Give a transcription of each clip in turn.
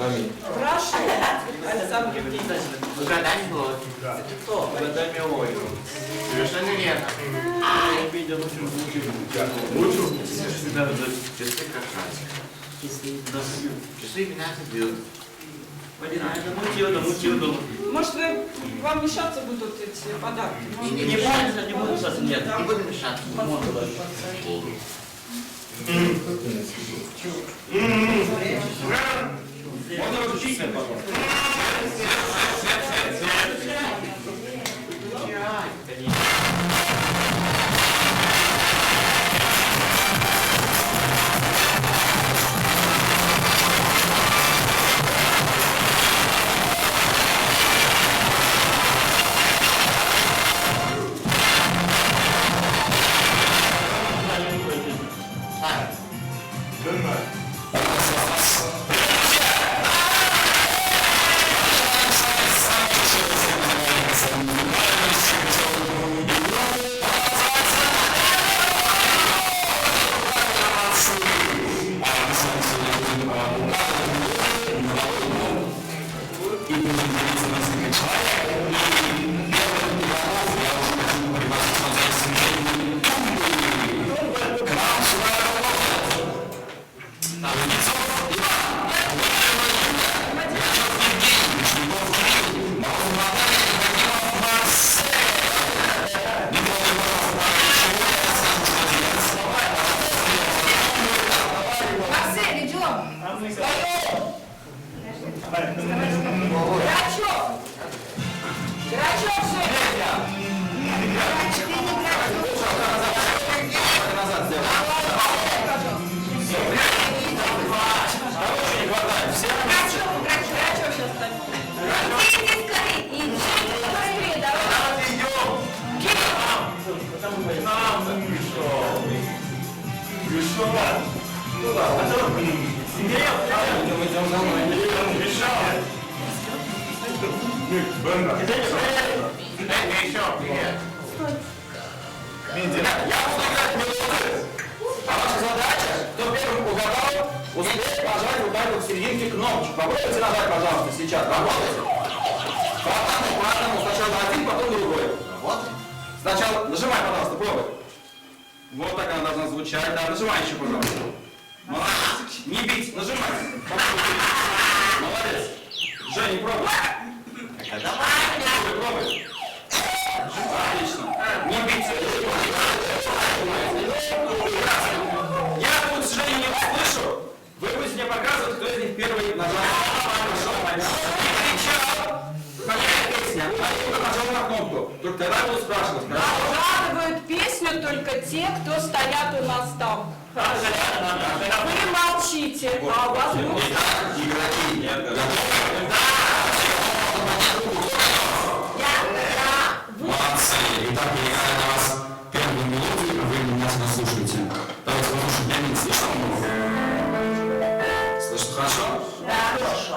Аминь. Прошу, Александр Евгеньевич. Угадай год. Это кто? Угадай мелодию. Совершенно верно. Я видел очень лучше. Часы как раз. Часы 15 бьют. Может, вам мешаться будут эти подарки? Не буду мешаться, нет. Не буду мешаться. Можно разучить, пожалуйста? Угадывают песню только те, кто стоят у нас там. Вы молчите, а у вас будут... Молодцы. Итак, я играю на вас первую мелодию, а вы внимательно слушаете. Давайте послушаем, я не слышал. Слышно хорошо? Да, хорошо.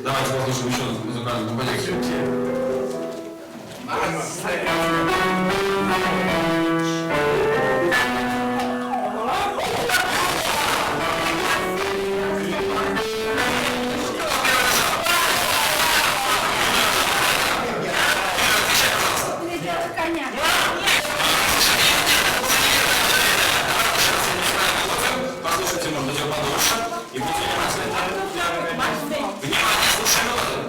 Давайте послушаем еще музыкальную композицию. Послушайте, может быть, ее подольше. И будьте внимательны. Внимание, слушаем мелодию.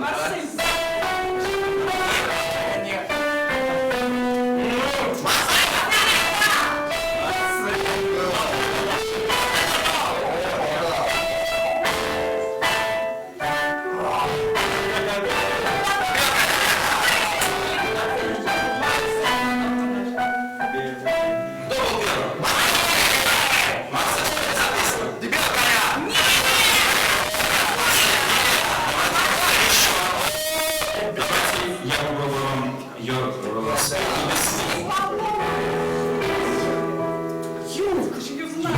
Я попробую вам ее спеть без слов. Юлька, ж ее знаю.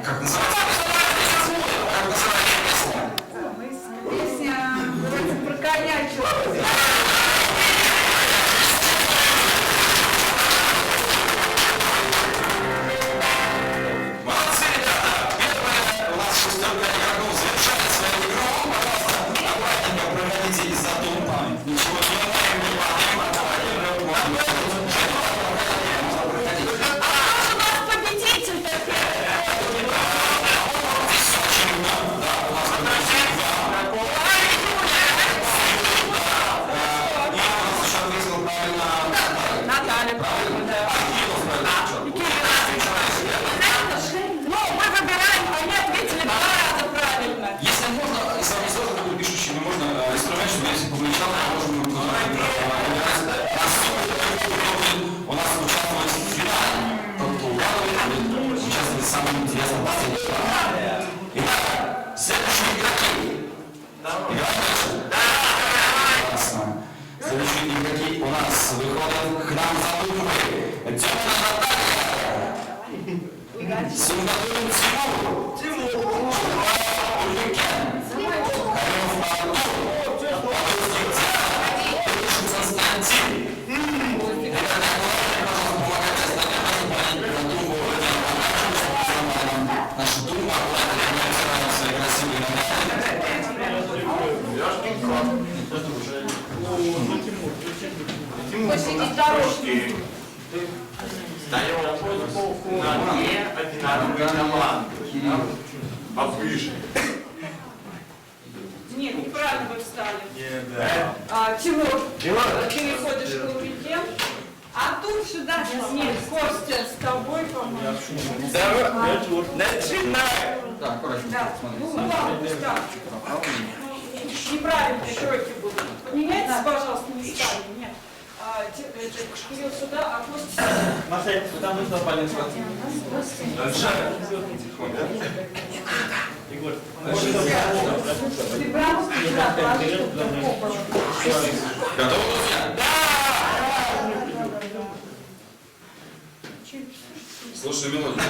Как называется? Как называется песня? Песня вроде про коня что-то. Молодцы, ребята! Первая у нас шестерка игроков завершает свою игру. Пожалуйста, аккуратненько проходите из-за тумба. Ничего не ломаем, не падаем. Наталья, правильно, да. Ну, мы выбираем, они ответили 2 раза правильно. Если можно, если вам не сложно, будет пишущими, можно инструмент, чтобы если помечал, можем у нас участвовать в финале. Тот, кто угадывает, будет участвовать в самом интересном последнем финале. Итак, следующие игроки. Играем дальше? Прекрасно. Следующие игроки у нас выходят к нам за тумбой. Темная Наталья. Сунгадун Тимур. Ульян. Харев Артур. Подольский Диана. Петушин Константин. Ребята, пожалуйста, помогайте остальным на тумбу. Наша тумба, мы устраиваем свои красивые Посидеть дорожки. Встаем на дне одинаковой команды. Повыше. Нет, неправильно вы встали. Тимур, переходишь к лауреате. А тут сюда, нет, Костя, с тобой, по-моему. Начинаем. Так, аккуратненько, Да, ну смотрите. ладно, ставьте. Неправильные тройки будут. Поменяйтесь, пожалуйста, местами. Нет. Кирилл сюда, а Костя сюда. Марсель, там нужно полез. Егор, Ты брал сюда, положи, в пол. Готовы, друзья? Слушай мелодию.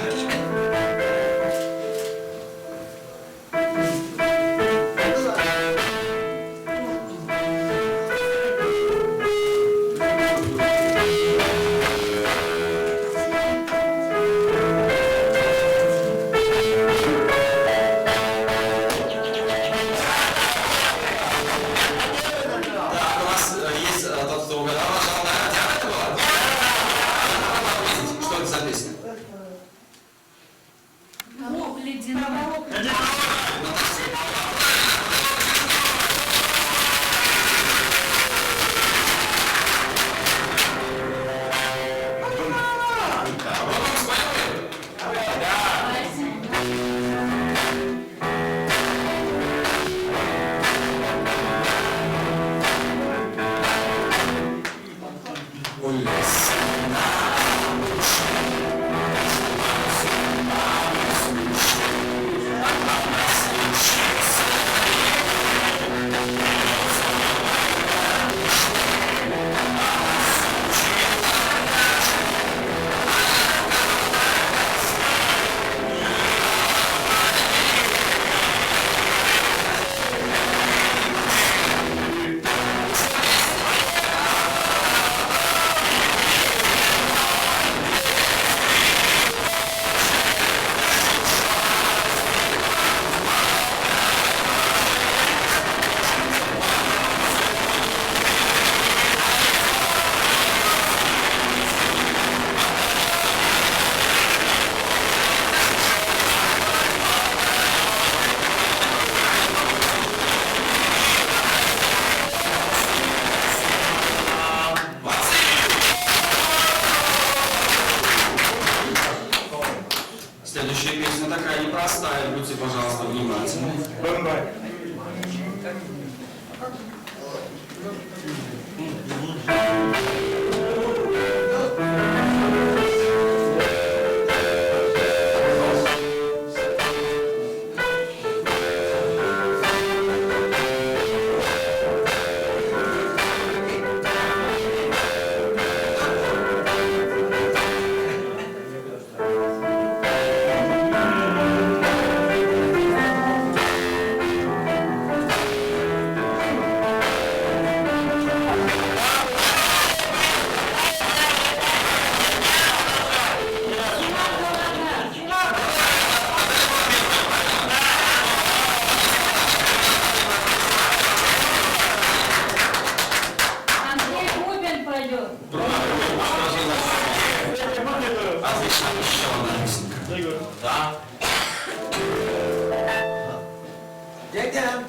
Так, у нас есть тот, кто угадал. Диана, это была? Что это за песня? Андрей Губин поет. Отлично, еще одна песенка. Да. Дядя.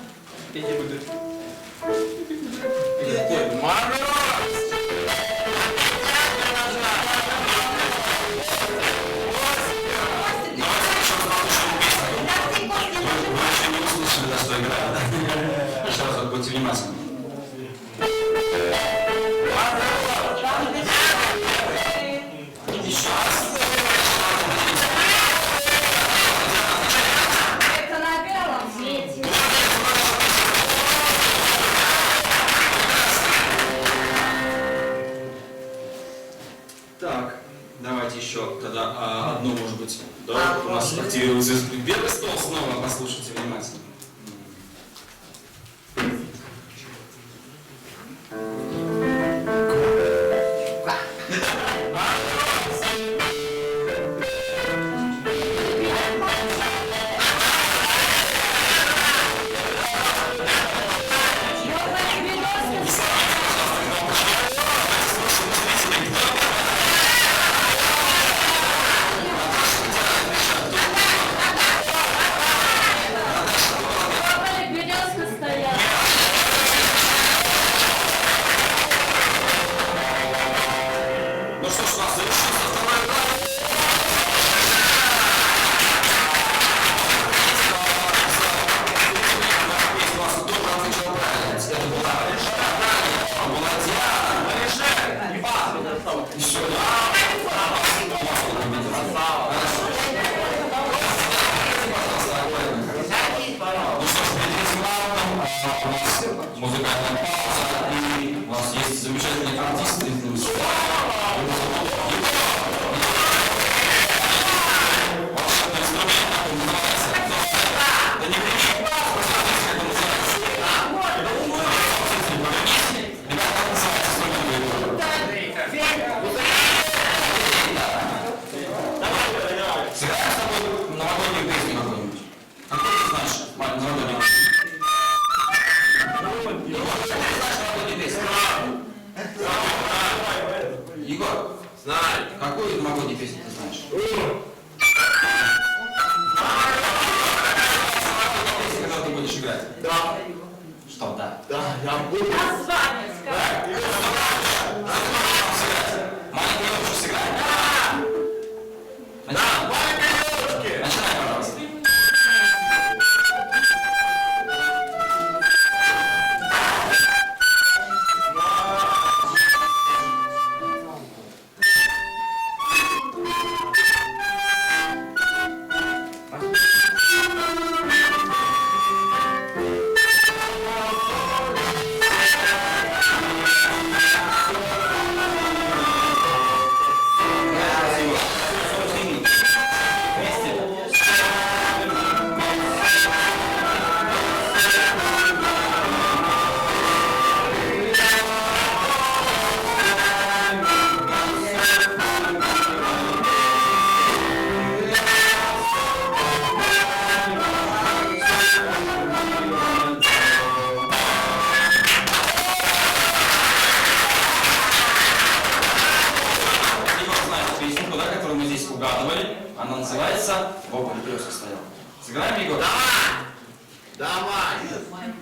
Мармелад! Вы еще не услышали, да, что играет. Еще раз, будьте внимательны. Еще раз. Это на белом свете. Так, давайте еще тогда одну, может быть, да, у нас активируется белый стол снова, послушайте внимательно. Березка стояла. Ну что ж, у нас завершился второй этап. У вас кто-то отвечал правильно. Это была Диана. Была Диана. Еще Ну что ж, перед этим раундом у нас музыкальная пауза, и у нас есть замечательные артисты. Волшебный инструмент, как он называется? Да не кричи, просто скажите, как он называется. Ребята, как называется инструмент? Сыграем с тобой новогоднюю песню какую-нибудь? Какую ты знаешь, Марк, новогоднюю песню? Егор, Знаю. какую новогоднюю песню ты знаешь? Песню, которую ты будешь играть? Да. Что, да? Да, я буду. Название скажи. Маленькие девушки сыграем? Да, Начинаем. маленькие девушки. Начинаем, пожалуйста. угадывали. Она называется «Бог на березке стоял». Сыграем, Егор? Давай! Давай.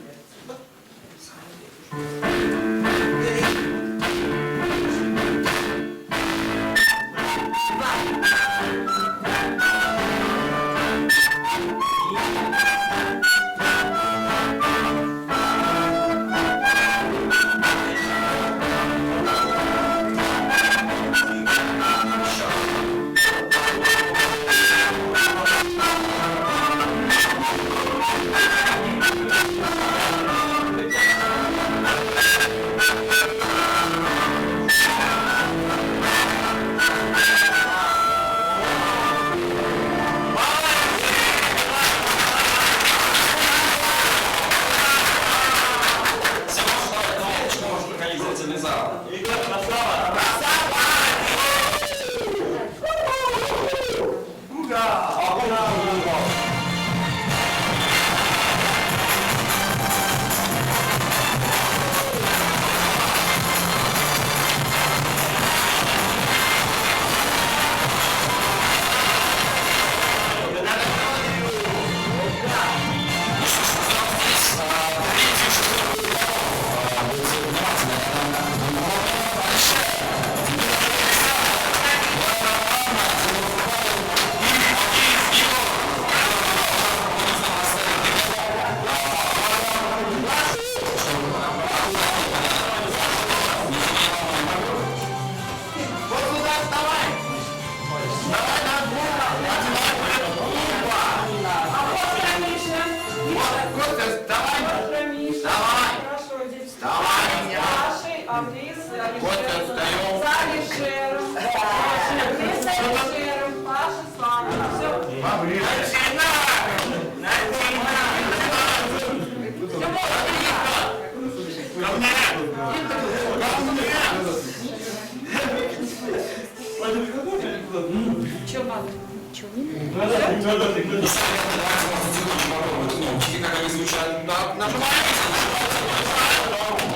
вниз, Костя, встаем. за Алишером. Вниз за Алишером, Паша, Слава. Все. Что надо? Кнопочки, как они звучат. Да, нажимаете,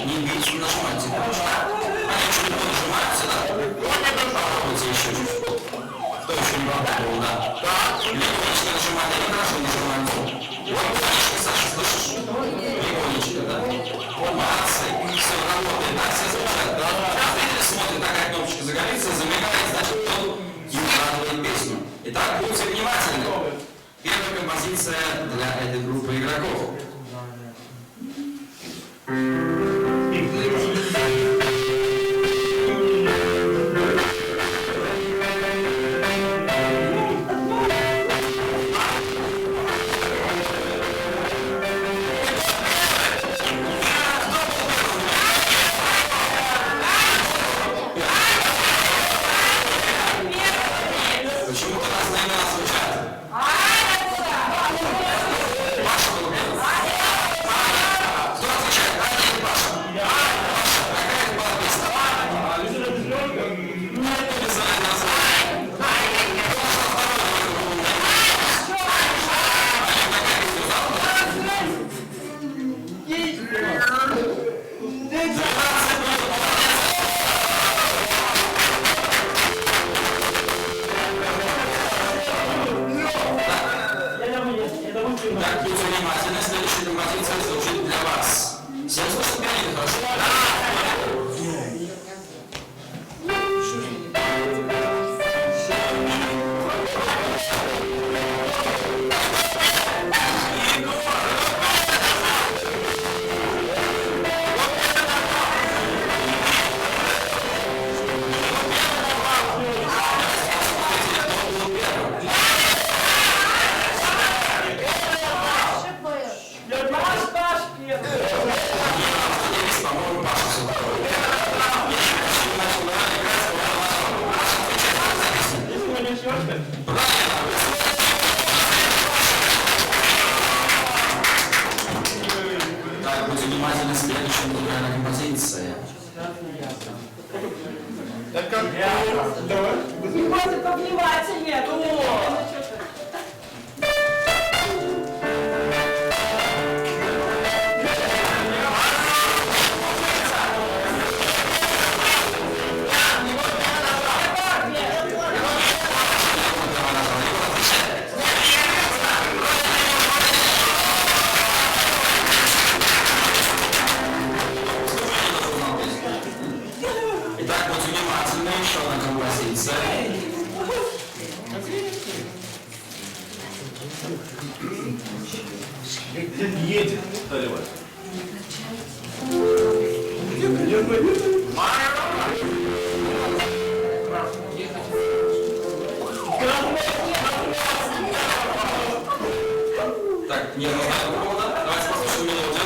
не бейте, нажимайте. Они чуть нажимаются, да? Попробуйте еще чуть-чуть. Кто еще не попробовал, да? Легонечко нажимайте, они хорошо нажимаются. Вот, легонечко, Саша, слышишь? Легонечко, да? Молодцы. Все, работает, да? Все звучат, да? Зритель смотрит, такая кнопочка загорится, замигает, значит, кто не укладывает песню. Итак, будьте внимательны. Первая композиция для этой группы игроков. Почему-то нас не нас звучат. Паша был первый. Кто отвечает? Аня или Паша? Паша, какая это была песня? Обязательно название. Так, будьте внимательны, следующая композиция звучит для вас. Всем слышно пианино, хорошо? Паш, Паш, первый. По-моему, Паша все такое. Начал играть, так, будьте внимательны, следующая музыкальная композиция. Так как? Давай. Вот повнимательнее. Итак, будьте внимательны, еще одна композиция. Едет. Доливай. Так, не нужно повода. Давайте послушаем мелодию.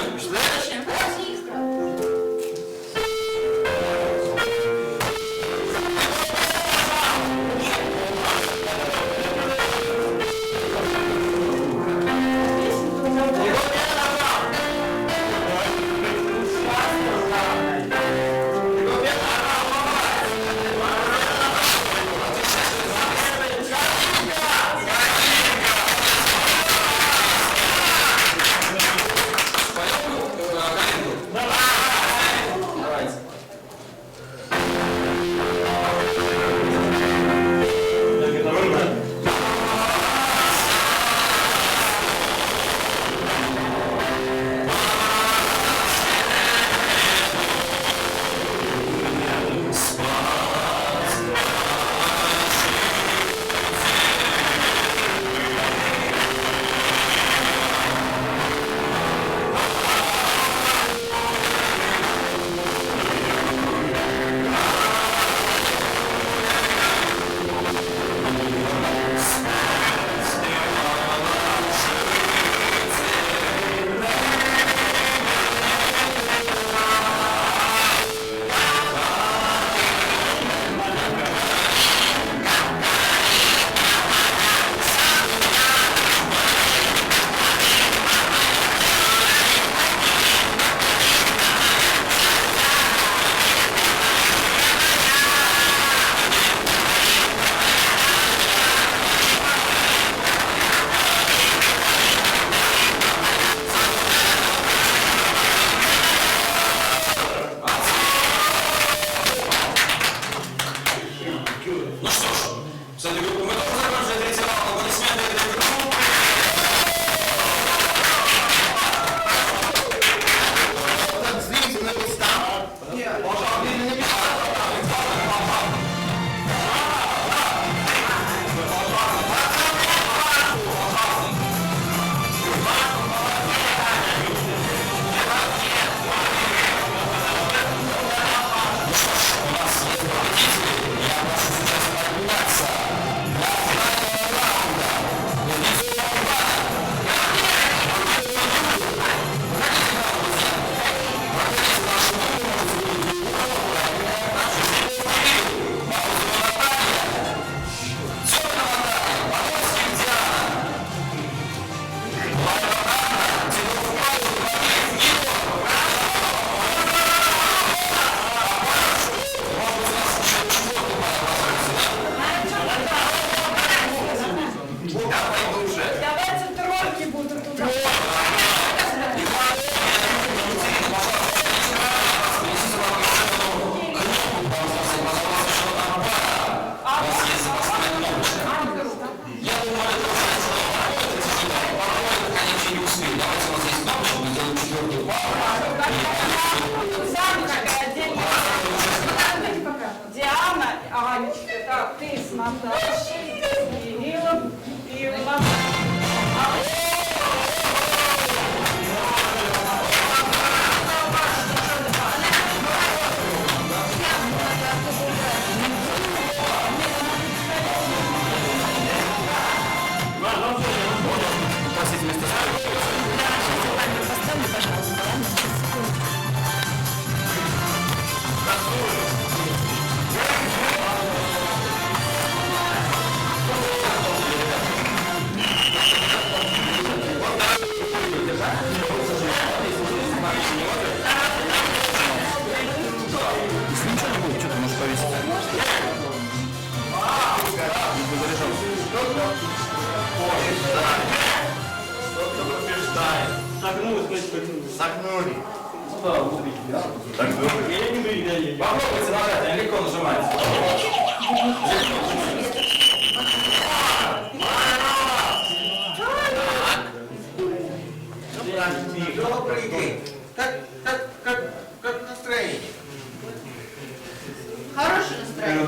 Ванечка, так, ты с Наташей, с Кириллом, Ирма. Согнули. Попробуйте нажать, легко нажимается. Добрый день. Как настроение? Хорошее настроение.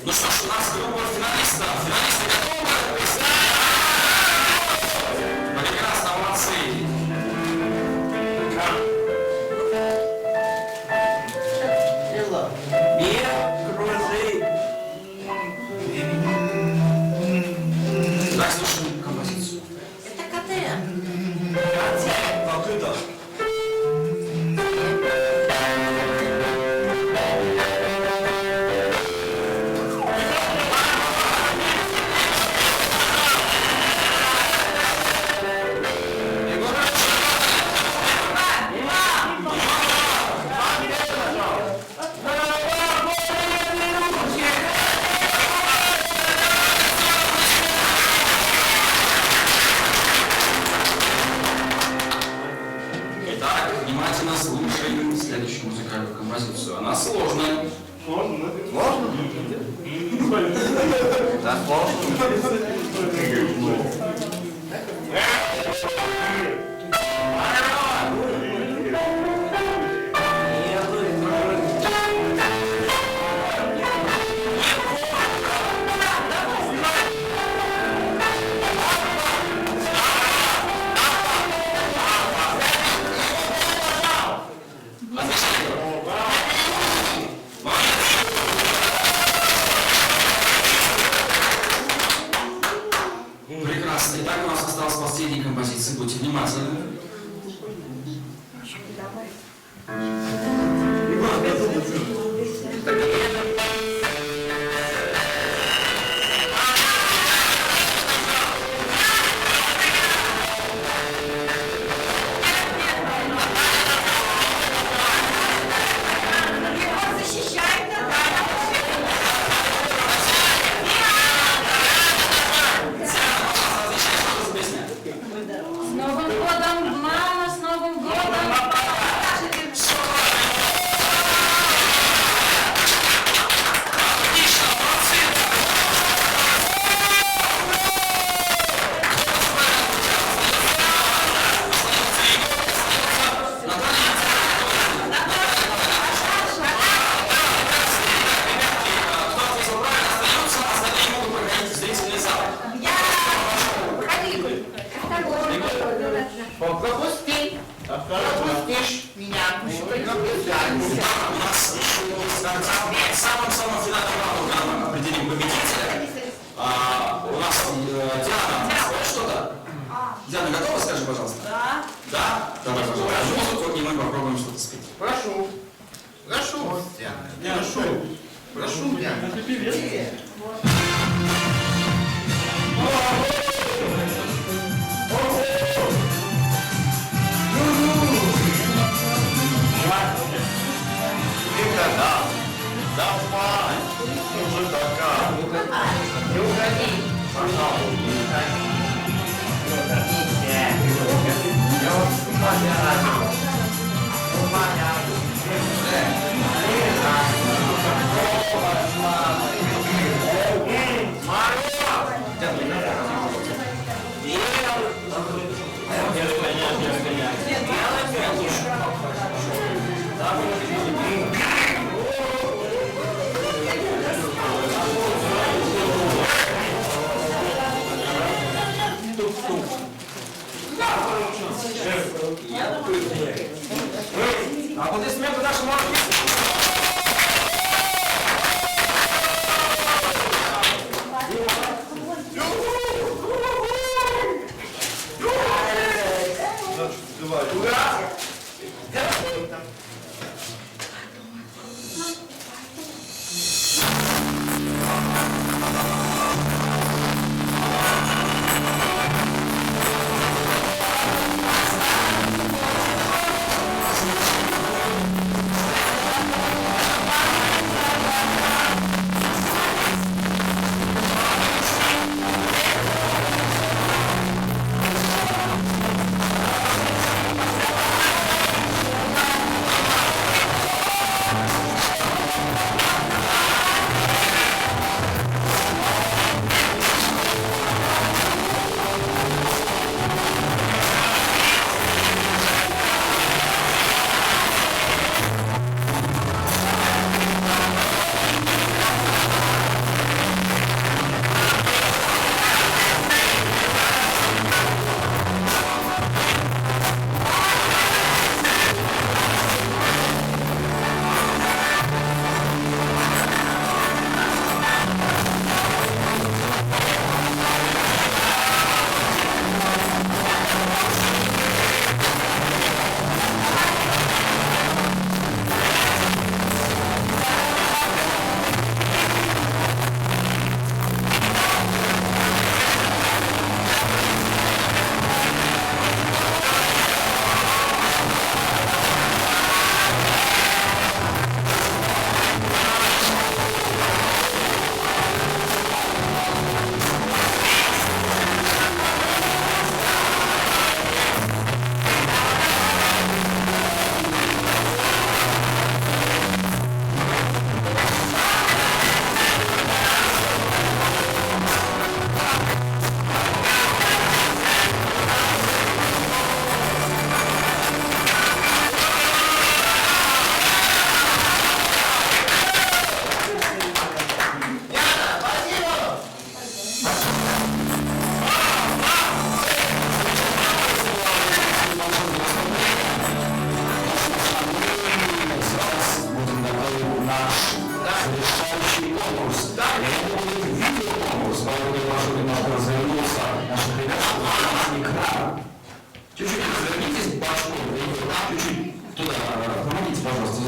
Ну что ж, у нас группа финалистов. Финалисты готовы? Прекрасно, молодцы. Так, слушаем композицию. Это КТМ. Открыто. Итак, внимательно слушаем следующую музыкальную композицию. Она сложная. Можно? Да, прекрасно. Итак, у нас осталась последняя композиция. Будьте внимательны. С Новым годом, мама, с Новым годом. Пропустишь меня. У нас в самом финальном раунде мы определим победителя. У нас Диана, что-то? Диана, готова, скажи, пожалуйста? Да. Да? Давай, пожалуйста, музыку, и мы попробуем что-то спеть. Прошу. Прошу, Диана. Никогда. Давай. Уже такая. Не уходи. Пожалуйста, не уходи. Я вас умоляю. Аплодисменты нашему артисту. Чуть-чуть развернитесь башку, чуть-чуть туда помогите, пожалуйста,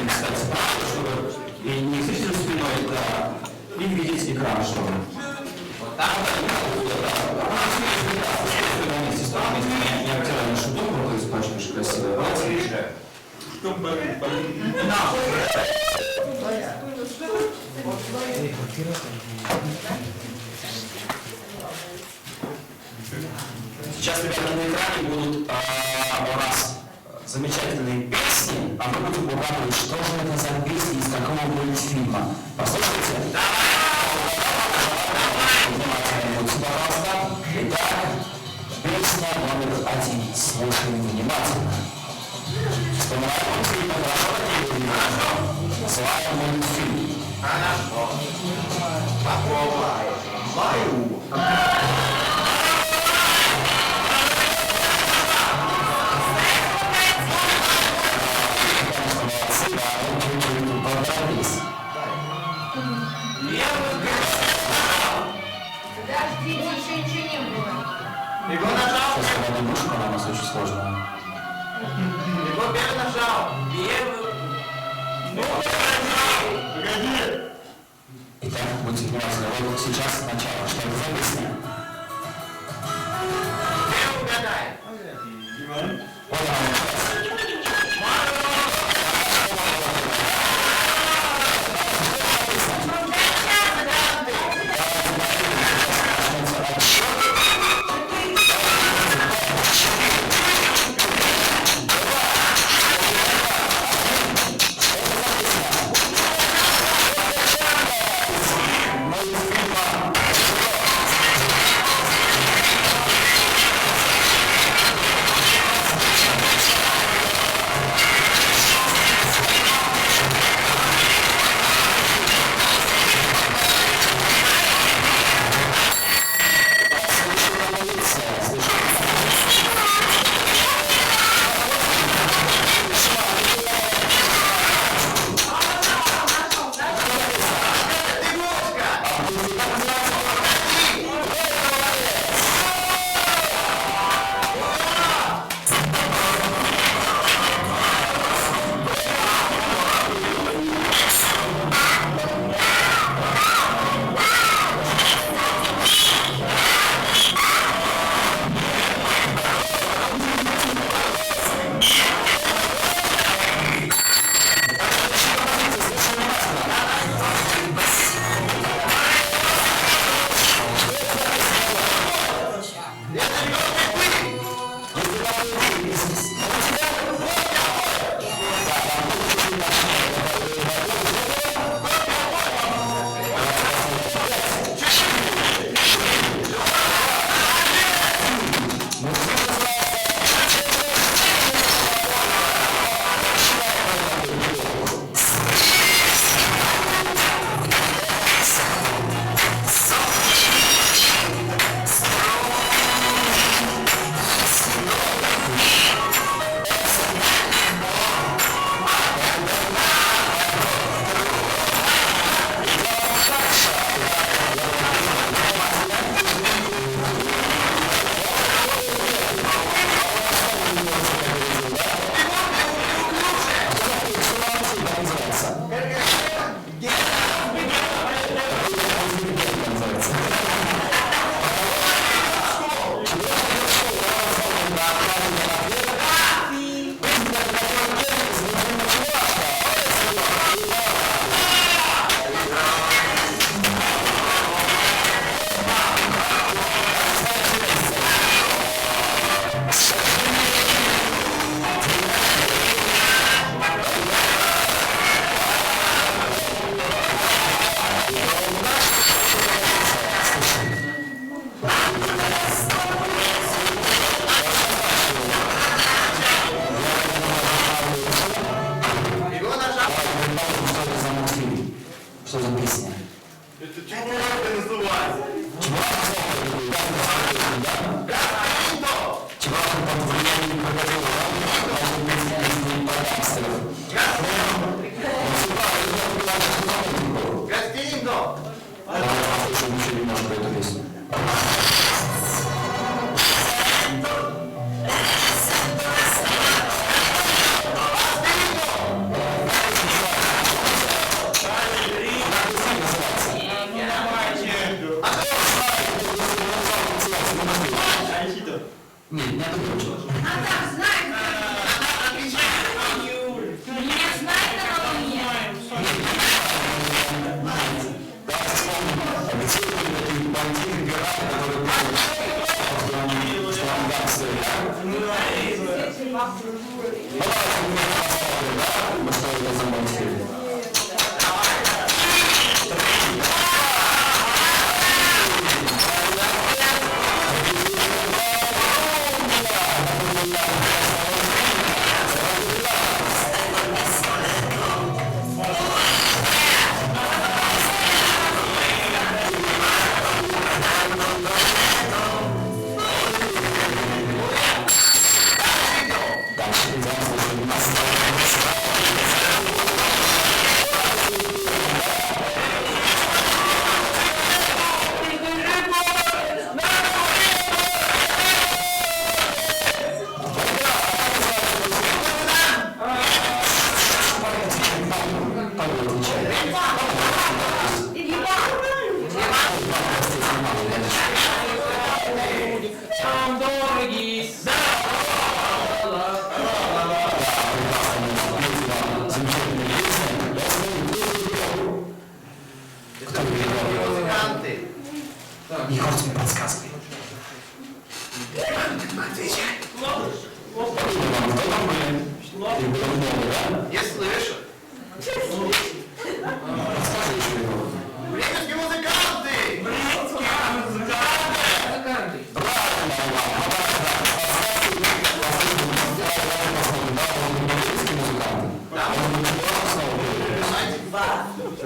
кстати, правда, чтобы и не зрителю спиной, да, и видеть экран, чтобы. Вот так, не обтирай нашу дому, ты испачкаешь красивое платье. Сейчас, ребята, на экране будут у нас замечательные песни, а мы будем угадывать, что же это за песни из какого мультфильма. Послушайте. Внимательно будьте, пожалуйста. Итак, песня номер 1. Слушаем внимательно. Вспоминаем мультфильм, хорошо? Слава мультфильм. Хорошо. Попробуй. Маю. Подождите, еще ничего не было. Его нажал. Сейчас я немножко, она у нас очень сложная. Его первый нажал. Первый. Ну, погоди. Итак, будьте внимательны. Вот сейчас сначала, что это за песня? Ты угадай. Вот она началась.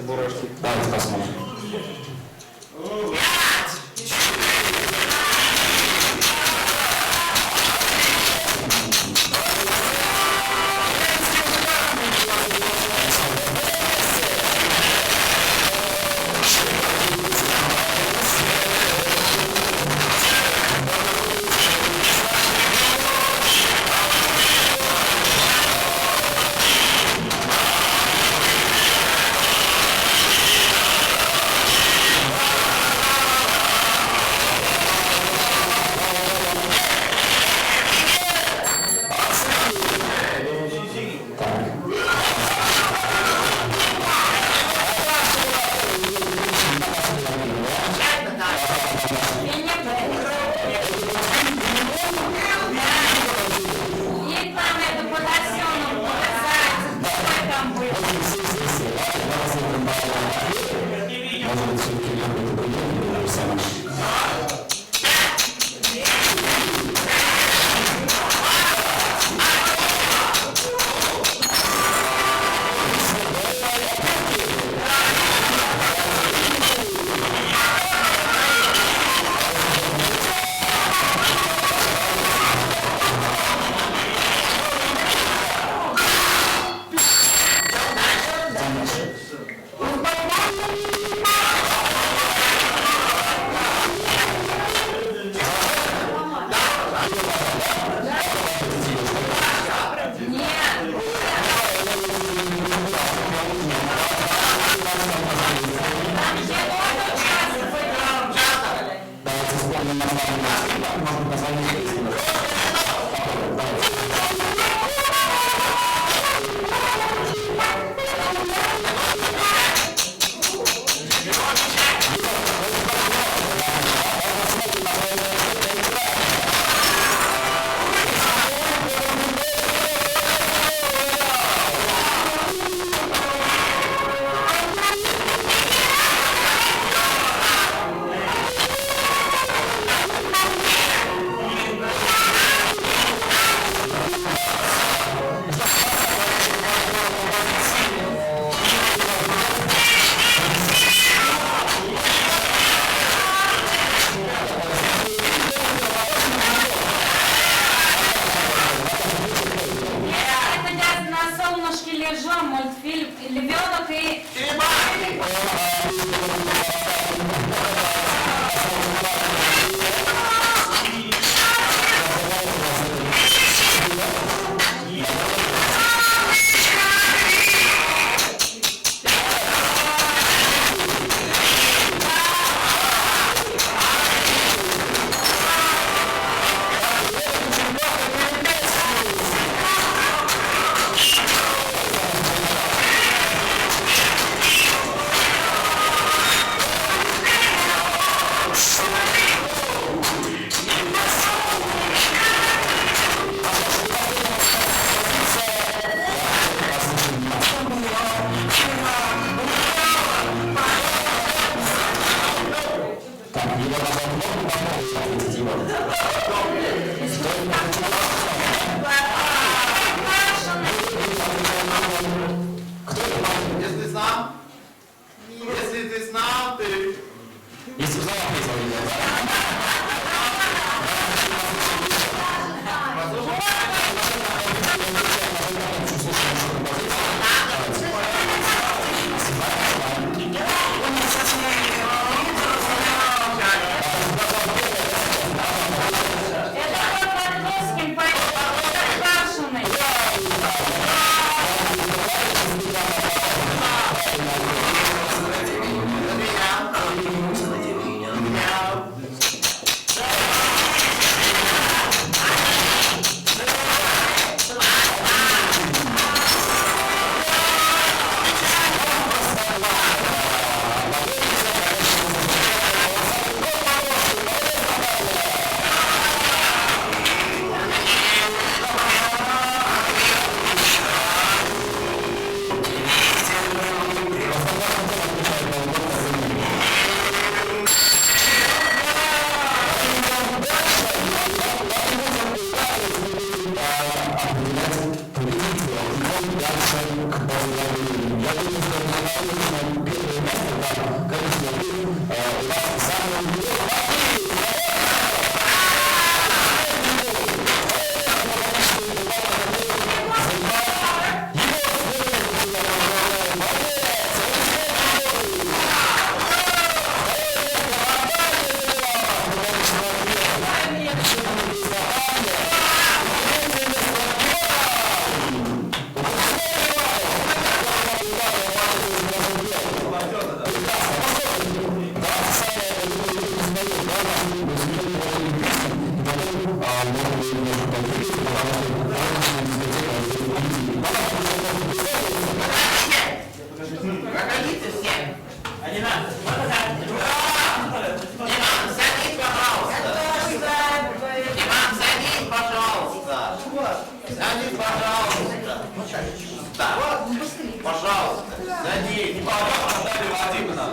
Давайте посмотрим. И там это по Тарсену показать, какой там был. Может быть, все-таки какой-то другой персонаж. Нет. Там еще много участников. Давайте вспомним название. Может, название есть? Это я на солнышке лежу, мультфильм «Львенок» и... Thank Проходите все. Диман, садись, пожалуйста. Диман, садись, пожалуйста. Садись, пожалуйста. Да. Пожалуйста, садись. Наталья Владимировна.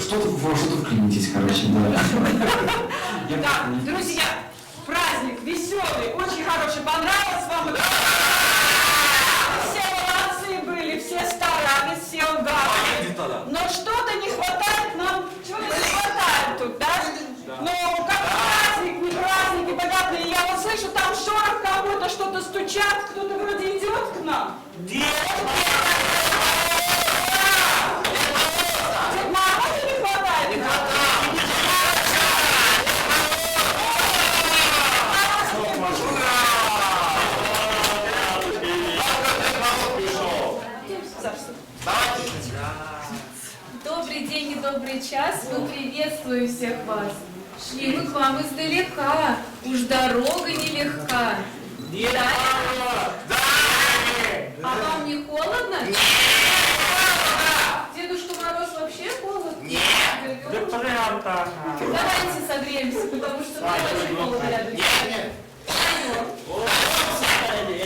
Что-то вклинитесь, короче, да. Да, друзья, праздник веселый, очень хороший, понравился вам? Все молодцы были, все старались, все угадали. Но что-то не хватает нам, чего-то не хватает тут, да? Ну, как праздник, не праздник, непонятно. И я вот слышу, там шорох кому-то, что-то стучат, кто-то вроде идет к нам. Дед Мороза не хватает? Не хватает. Добрый день и добрый час. Мы приветствуем всех вас. Шли мы к вам издалека. Уж дорога нелегка. Да? А вам не холодно? Нет. Дедушка Мороз вообще холодно? Нет. Да прям так. Давайте согреемся, потому что мы очень холодно рядом. Нет.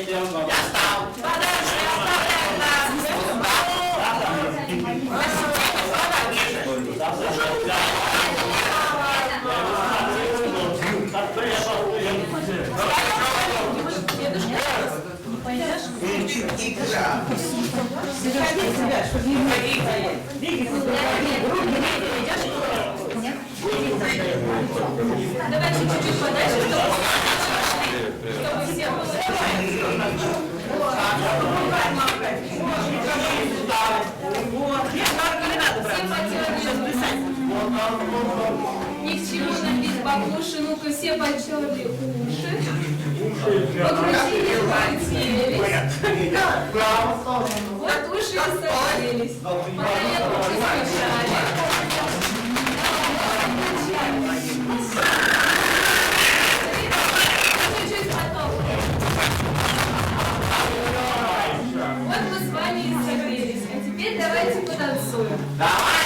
Я стал. Подальше, оставляем нас. Давайте чуть-чуть подальше, чтобы чтобы все было. Все потерли. Ни к чему набить баклуши, ну-ка все потерли уши. Покрутили, полетелись. Вот уши и согрелись. Понятно, скучали. Чуть-чуть потом. Вот мы с вами и согрелись. А теперь давайте потанцуем. Давайте!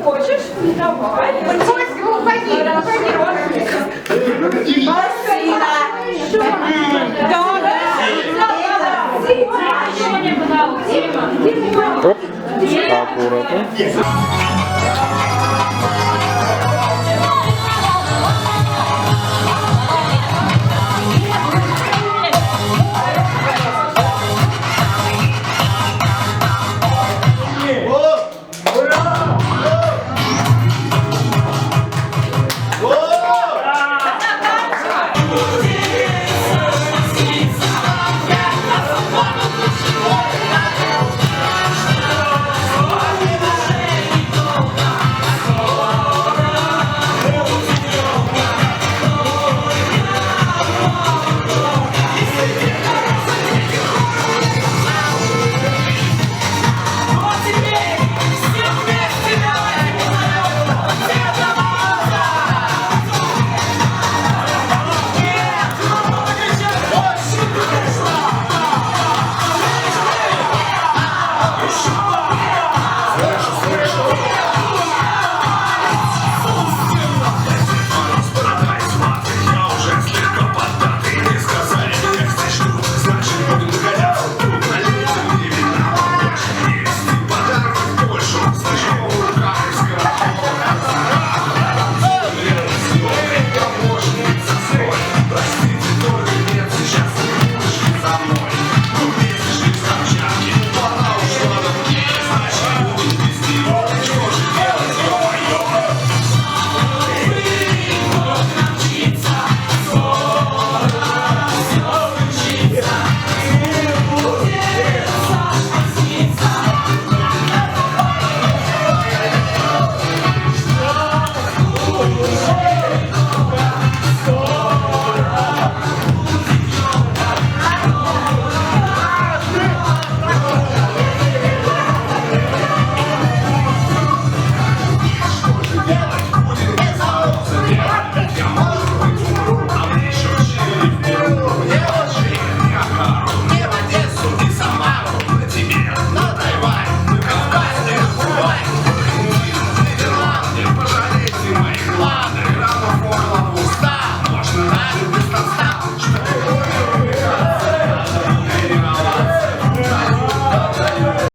Хочешь? Давай. Оп, аккуратно.